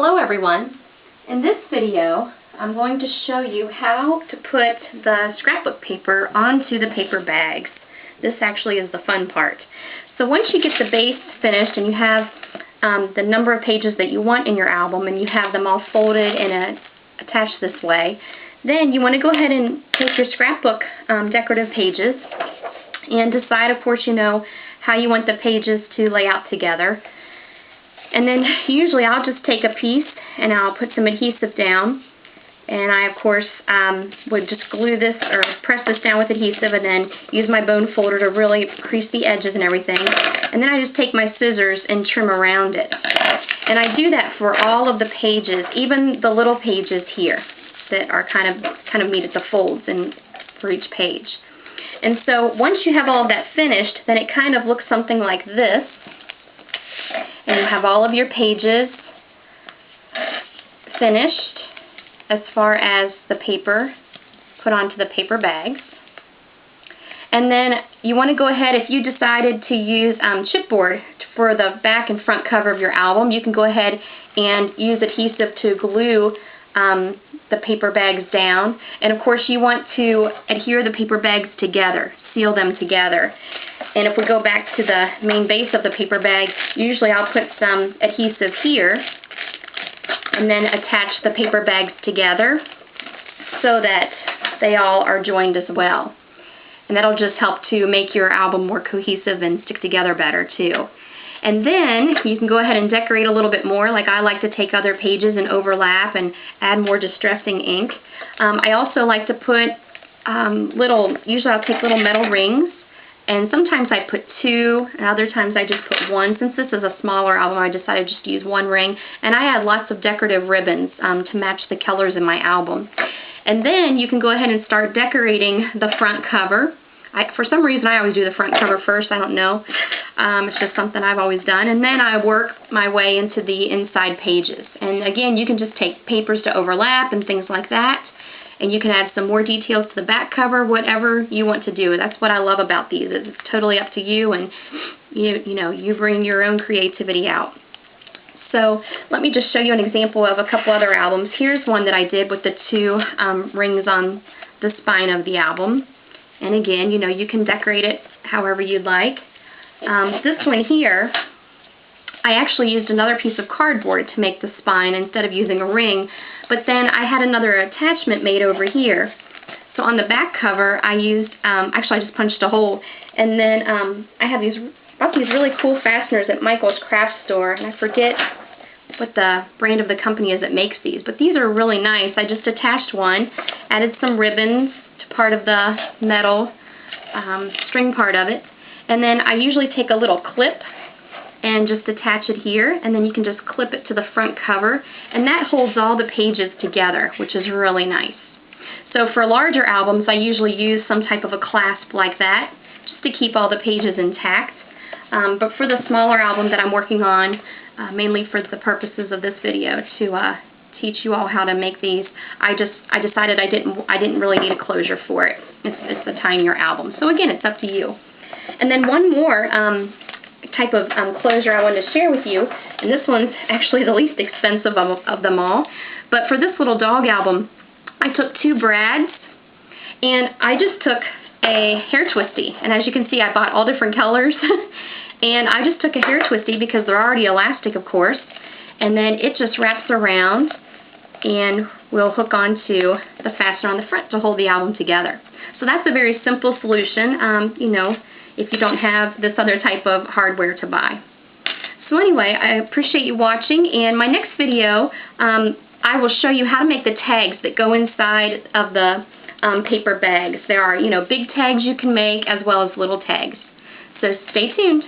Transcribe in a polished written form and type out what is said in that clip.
Hello everyone. In this video I'm going to show you how to put the scrapbook paper onto the paper bags. This actually is the fun part. So once you get the base finished and you have the number of pages that you want in your album and you have them all folded and attached this way, then you want to go ahead and take your scrapbook decorative pages and decide, of course, how you want the pages to lay out together. And then usually I'll just take a piece and I'll put some adhesive down, and I of course would just glue this or press this down with adhesive and then use my bone folder to really crease the edges and everything, and then I just take my scissors and trim around it. And I do that for all of the pages, even the little pages here that are kind of meet at the folds and for each page. And so once you have all of that finished, then it kind of looks something like this. And you have all of your pages finished as far as the paper put onto the paper bags. And then you want to go ahead, if you decided to use chipboard for the back and front cover of your album, you can go ahead and use adhesive to glue the paper bags down. And of course you want to adhere the paper bags together, seal them together. And if we go back to the main base of the paper bag, usually I'll put some adhesive here and then attach the paper bags together so that they all are joined as well. And that'll just help to make your album more cohesive and stick together better too. And then you can go ahead and decorate a little bit more. Like I like to take other pages and overlap and add more distressing ink. I also like to put usually I'll take little metal rings, and sometimes I put 2, and other times I just put 1. Since this is a smaller album, I decided just to use 1 ring. And I add lots of decorative ribbons to match the colors in my album. And then you can go ahead and start decorating the front cover. For some reason, I always do the front cover first. I don't know. It's just something I've always done. And then I work my way into the inside pages. And again, you can just take papers to overlap and things like that. And you can add some more details to the back cover, whatever you want to do. That's what I love about these. It's totally up to you, and you bring your own creativity out. So let me just show you an example of a couple other albums. Here's one that I did with the 2 rings on the spine of the album. And again, you can decorate it however you'd like. This one here, I actually used another piece of cardboard to make the spine instead of using a ring, but then I had another attachment made over here. So on the back cover, I used, actually I just punched a hole, and then I have bought these really cool fasteners at Michael's craft store, and I forget what the brand of the company is that makes these, but these are really nice. I just attached one, added some ribbons to part of the metal string part of it, and then I usually take a little clip and just attach it here, and then you can just clip it to the front cover, and that holds all the pages together, which is really nice. So for larger albums, I usually use some type of a clasp like that, just to keep all the pages intact. But for the smaller album that I'm working on, mainly for the purposes of this video, to teach you all how to make these, I decided I didn't really need a closure for it. It's the tying your album. So again, it's up to you. And then one more type of closure I wanted to share with you, and this one's actually the least expensive of them all. But for this little dog album, I took 2 brads, and I just took a hair twisty. And as you can see, I bought all different colors, and I just took a hair twisty because they're already elastic, of course, and then it just wraps around and will hook onto the fastener on the front to hold the album together. So that's a very simple solution, if you don't have this other type of hardware to buy. So anyway, I appreciate you watching, and my next video, I will show you how to make the tags that go inside of the paper bags. There are, big tags you can make as well as little tags. So stay tuned.